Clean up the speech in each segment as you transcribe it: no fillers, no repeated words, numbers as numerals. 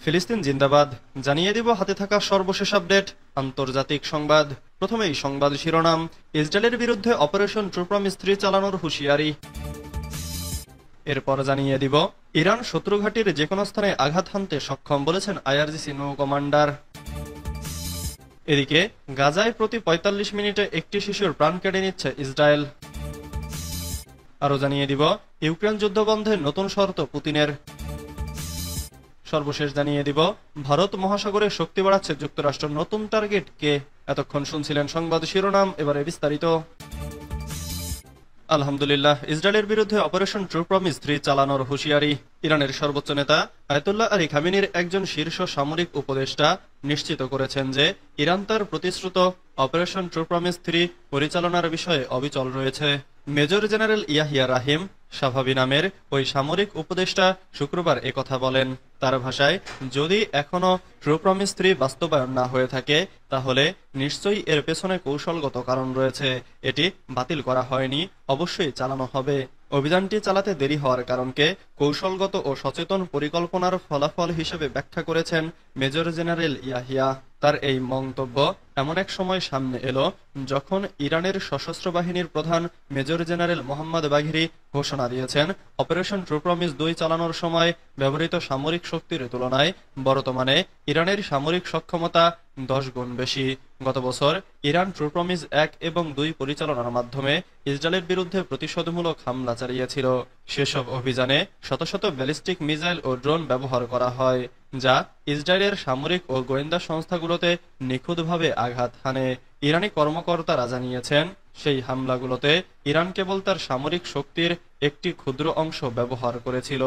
ফিলিস্তিন জিন্দাবাদ জানিয়ে দিব হাতে থাকা সর্বশেষ আপডেট আন্তর্জাতিক সংবাদ। প্রথমেই সংবাদ শিরোনাম, ইসরায়েলের বিরুদ্ধে অপারেশন ট্রু প্রমিস 3 চালানোর হুঁশিয়ারি। এরপর জানিয়ে দিব ইরান শত্রুঘাটির যে কোনো স্থানে আঘাত হানতে সক্ষম বলেছেন আইআরজিসি নৌ কমান্ডার। এদিকে গাজায় প্রতি ৪৫ মিনিটে একটি শিশুর প্রাণ কেড়ে নিচ্ছে ইসরায়েল। আরও জানিয়ে দিব ইউক্রেন যুদ্ধ বন্ধে নতুন শর্ত পুতিনের। সর্বশেষ জানিয়ে দিব ভারত মহাসাগরে শক্তি বাড়াচ্ছে যুক্তরাষ্ট্র, নতুন টার্গেট কে। এতক্ষণ শুনছিলেন সংবাদ শিরোনাম, এবারে বিস্তারিত। আলহামদুলিল্লাহ, ইসরায়েলের বিরুদ্ধে অপারেশন ট্রু প্রমিস 3 চালানোর হুঁশিয়ারি। ইরানের সর্বোচ্চ নেতা আয়াতুল্লাহ আলী খামেনির একজন শীর্ষ সামরিক উপদেষ্টা নিশ্চিত করেছেন যে ইরান তার প্রতিশ্রুত অপারেশন ট্রু প্রমিস 3 পরিচালনার বিষয়ে অবিচল রয়েছে। মেজর জেনারেল ইয়াহিয়া রাহিম সাভাবি নামের ওই সামরিক উপদেষ্টা শুক্রবার একথা বলেন। তার ভাষায়, যদি এখনো ট্রু প্রমিস 3 বাস্তবায়ন না হয়ে থাকে তাহলে নিশ্চয়ই এর পেছনে কৌশলগত কারণ রয়েছে। এটি বাতিল করা হয়নি, অবশ্যই চালানো হবে। অভিযানটি চালাতে দেরি হওয়ার কারণকে কৌশলগত ও সচেতন পরিকল্পনার ফলাফল হিসেবে ব্যাখ্যা করেছেন মেজর জেনারেল ইয়াহিয়া। তার এই মন্তব্য এমন এক সময় সামনে এলো যখন ইরানের সশস্ত্র বাহিনীর প্রধান মেজর জেনারেল মোহাম্মদ বাঘিরি ঘোষণা দিয়েছেন অপারেশন ট্রু প্রমিস 2 চালানোর সময় ব্যবহৃত সামরিক শক্তির তুলনায় বর্তমানে ইরানের সামরিক সক্ষমতা 10 গুণ বেশি। গত বছর ইরান ট্রু প্রমিস 1 এবং 2 পরিচালনার মাধ্যমে ইসরায়েলের বিরুদ্ধে প্রতিশোধমূলক হামলা চালিয়েছিল। সেসব অভিযানে শত শত ব্যালিস্টিক মিসাইল ও ড্রোন ব্যবহার করা হয়, যা ইসরায়েলের সামরিক ও গোয়েন্দা সংস্থাগুলোতে নিখুঁতভাবে আঘাত হানে। ইরানি কর্মকর্তারা জানিয়েছেন, সেই হামলাগুলোতে ইরান কেবল তার সামরিক শক্তির একটি ক্ষুদ্র অংশ ব্যবহার করেছিল।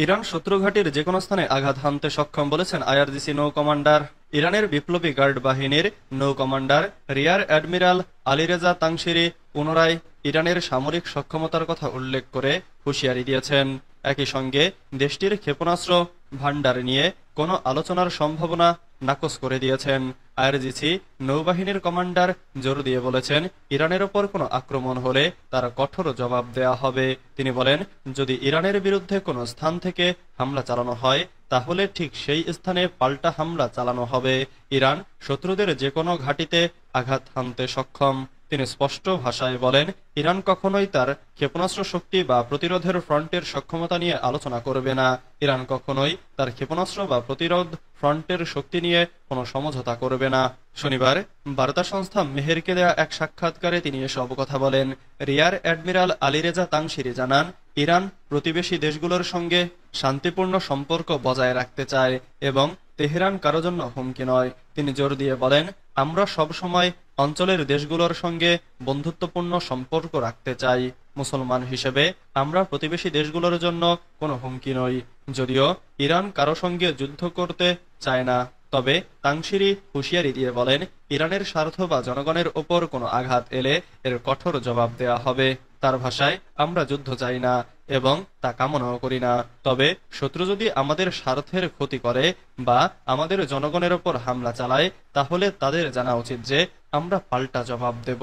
ইরান শত্রুঘাটির যে কোনো স্থানে আঘাত হানতে সক্ষম বলেছেন আইআরজিসি নৌ কমান্ডার। ইরানের বিপ্লবী গার্ড বাহিনীর নৌ কমান্ডার রিয়ার অ্যাডমিরাল আলীরেজা তাংশিরি পুনরায় ইরানের সামরিক সক্ষমতার কথা উল্লেখ করে হুঁশিয়ারি দিয়েছেন। একই সঙ্গে দেশটির ক্ষেপণাস্ত্র ভান্ডার নিয়ে কোনো আলোচনার সম্ভাবনা নাকচ করে দিয়েছেন। আইআরজিসি নৌবাহিনীর কমান্ডার জোর দিয়ে বলেছেন, ইরানের ওপর কোনো আক্রমণ হলে তার কঠোর জবাব দেয়া হবে। তিনি বলেন, যদি ইরানের বিরুদ্ধে কোনো স্থান থেকে হামলা চালানো হয় তাহলে ঠিক সেই স্থানে পাল্টা হামলা চালানো হবে। ইরান শত্রুদের যে কোনো ঘাঁটিতে আঘাত হানতে সক্ষম। তিনি স্পষ্ট ভাষায় বলেন, ইরান কখনোই তার ক্ষেপণাস্ত্র শক্তি বা প্রতিরোধের ফ্রন্টের সক্ষমতা নিয়ে আলোচনা করবে না। ইরান কখনোই তার ক্ষেপণাস্ত্র বা প্রতিরোধ ফ্রন্টের শক্তি নিয়ে কোনো সমঝোতা করবে না। শনিবার বার্তা সংস্থা মেহেরকে দেয়া এক সাক্ষাৎকারে তিনি এসব কথা বলেন। রিয়ার অ্যাডমিরাল আলীরেজা তাংশিরি জানান, ইরান প্রতিবেশী দেশগুলোর সঙ্গে শান্তিপূর্ণ সম্পর্ক বজায় রাখতে চায় এবং তেহরান কারো জন্য হুমকি নয়। তিনি জোর দিয়ে বলেন, আমরা সব সময় অঞ্চলের দেশগুলোর সঙ্গে বন্ধুত্বপূর্ণ সম্পর্ক রাখতে চাই। মুসলমান হিসেবে আমরা প্রতিবেশী দেশগুলোর জন্য কোনো হুমকি নই। যদিও ইরান কারো সঙ্গে যুদ্ধ করতে চায় না, তবে তাংশিরি হুঁশিয়ারি দিয়ে বলেন, ইরানের স্বার্থ বা জনগণের ওপর কোনো আঘাত এলে এর কঠোর জবাব দেয়া হবে। তার ভাষায়, আমরা যুদ্ধ চাই না এবং তা কামনাও করি না, তবে শত্রু যদি আমাদের স্বার্থের ক্ষতি করে বা আমাদের জনগণের ওপর হামলা চালায় তাহলে তাদের জানা উচিত যে আমরা পাল্টা জবাব দেব।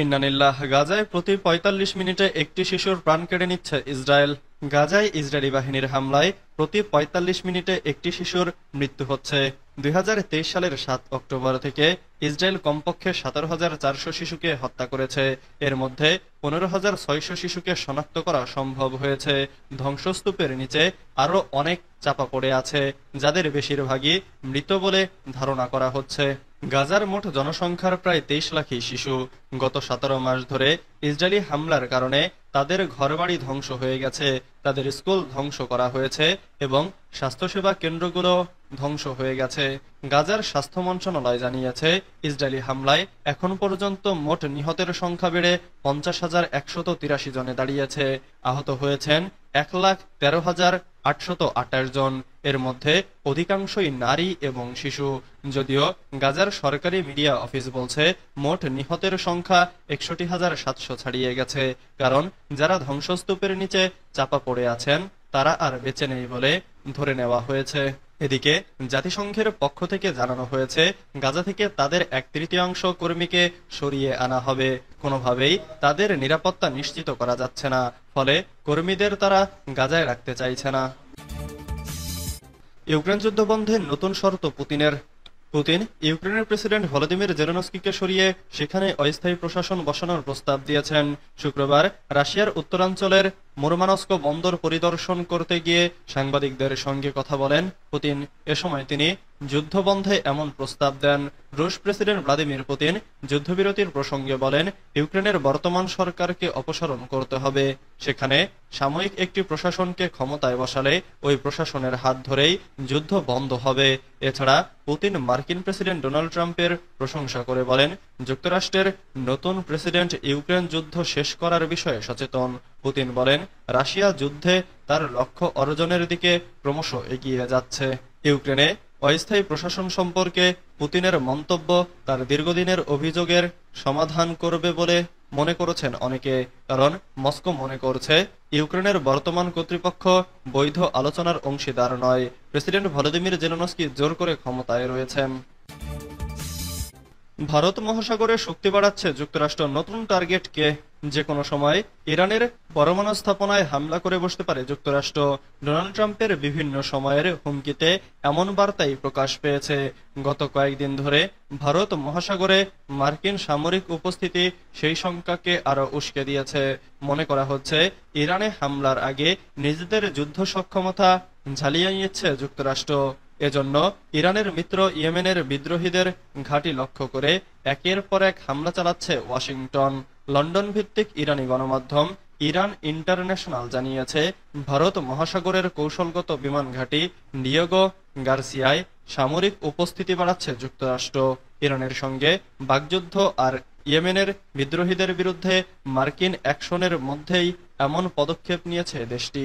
ইন্নানিল্লাহ, গাজায় প্রতি ৪৫ মিনিটে একটি শিশুর প্রাণ কেড়ে নিচ্ছে ইসরায়েল। গাজায় ইসরায়েলি বাহিনীর হামলায় প্রতি ৪৫ মিনিটে একটি শিশুর মৃত্যু হচ্ছে। ২০২৩ সালের ৭ অক্টোবর থেকে ইসরায়েল কমপক্ষে ১৭,৪০০ শিশুকে হত্যা করেছে। এর মধ্যে ১৫,৬০০ শিশুকে শনাক্ত করা সম্ভব হয়েছে। ধ্বংসস্তূপের নিচে আরও অনেক চাপা পড়ে আছে, যাদের বেশিরভাগই মৃত বলে ধারণা করা হচ্ছে। গাজার মোট জনসংখ্যার প্রায় ২৩ লাখই শিশু। গত ১৭ মাস ধরে ইসরায়েলি হামলার কারণে তাদের ঘরবাড়ি ধ্বংস হয়ে গেছে, তাদের স্কুল ধ্বংস করা হয়েছে এবং স্বাস্থ্যসেবা কেন্দ্রগুলো ধ্বংস হয়ে গেছে। গাজার স্বাস্থ্য মন্ত্রণালয় জানিয়েছে, ইসরায়েলি হামলায় এখন পর্যন্ত মোট নিহতের সংখ্যা বেড়ে ৫০,১৮৩ জনে দাঁড়িয়েছে। আহত হয়েছেন ১,১৩,৮২৮ জন। এর মধ্যে অধিকাংশই নারী এবং শিশু। যদিও গাজার সরকারি মিডিয়া অফিস বলছে, মোট নিহতের সংখ্যা ৬১,৭০০ ছাড়িয়ে গেছে, কারণ যারা ধ্বংসস্তূপের নিচে চাপা পড়ে আছেন তারা আর বেঁচে নেই বলে ধরে নেওয়া হয়েছে। এদিকে জাতিসংঘের পক্ষ থেকে জানানো হয়েছে, গাজা থেকে তাদের 1/3 কর্মীকে সরিয়ে আনা হবে। কোনোভাবেই তাদের নিরাপত্তা নিশ্চিত করা যাচ্ছে না, ফলে কর্মীদের তারা গাজায় রাখতে চাইছে না। ইউক্রেন যুদ্ধ বন্ধে নতুন শর্ত পুতিন ইউক্রেনের প্রেসিডেন্ট ভলোদিমির জেলেনস্কিকে সরিয়ে সেখানে অস্থায়ী প্রশাসন বসানোর প্রস্তাব দিয়েছেন। শুক্রবার রাশিয়ার উত্তরাঞ্চলের মুরমানস্ক বন্দর পরিদর্শন করতে গিয়ে সাংবাদিকদের সঙ্গে কথা বলেন পুতিন। এ সময় তিনি যুদ্ধবন্ধে এমন প্রস্তাব দেন। রুশ প্রেসিডেন্ট ভ্লাদিমির পুতিন যুদ্ধবিরতির প্রসঙ্গে বলেন, ইউক্রেনের বর্তমান সরকারকে অপসারণ করতে হবে। সেখানে সাময়িক একটি প্রশাসনকে ক্ষমতায় বসালে ওই প্রশাসনের হাত ধরেই যুদ্ধ বন্ধ হবে। এছাড়া পুতিন মার্কিন প্রেসিডেন্ট ডোনাল্ড ট্রাম্পের প্রশংসা করে বলেন, যুক্তরাষ্ট্রের নতুন প্রেসিডেন্ট ইউক্রেন যুদ্ধ শেষ করার বিষয়ে সচেতন। পুতিন বলেন, রাশিয়া যুদ্ধে তার লক্ষ্য অর্জনের দিকে ক্রমশ এগিয়ে যাচ্ছে। ইউক্রেনে অস্থায়ী প্রশাসন সম্পর্কে পুতিনের মন্তব্য তার দীর্ঘদিনের অভিযোগের সমাধান করবে বলে মনে করছেন অনেকে, কারণ মস্কো মনে করছে ইউক্রেনের বর্তমান কর্তৃপক্ষ বৈধ আলোচনার অংশীদার নয়। প্রেসিডেন্ট ভলোদিমির জেলেনস্কি জোর করে ক্ষমতায় রয়েছেন। ভারত মহাসাগরে শক্তি বাড়াচ্ছে যুক্তরাষ্ট্র, নতুন টার্গেটকে যে কোনো সময় ইরানের পরমাণু স্থাপনায় হামলা করে বসতে পারে যুক্তরাষ্ট্র। ডোনাল্ড ট্রাম্পের বিভিন্ন সময়ের হুমকিতে এমন বার্তাই প্রকাশ পেয়েছে। গত কয়েকদিন ধরে ভারত মহাসাগরে মার্কিন সামরিক উপস্থিতি সেই শঙ্কাকে আরো উস্কে দিয়েছে। মনে করা হচ্ছে, ইরানে হামলার আগে নিজেদের যুদ্ধ সক্ষমতা ঝালিয়ে নিচ্ছে যুক্তরাষ্ট্র। এজন্য ইরানের মিত্র ইয়েমেনের বিদ্রোহীদের ঘাঁটি লক্ষ্য করে একের পর এক হামলা চালাচ্ছে ওয়াশিংটন। লন্ডন ভিত্তিক ইরানি গণমাধ্যম ইরান ইন্টারন্যাশনাল জানিয়েছে, ভারত মহাসাগরের কৌশলগত বিমান ঘাঁটি ডিয়েগো গার্সিয়ায় সামরিক উপস্থিতি বাড়াচ্ছে যুক্তরাষ্ট্র। ইরানের সঙ্গে বাগযুদ্ধ আর ইয়েমেনের বিদ্রোহীদের বিরুদ্ধে মার্কিন অ্যাকশনের মধ্যেই এমন পদক্ষেপ নিয়েছে দেশটি।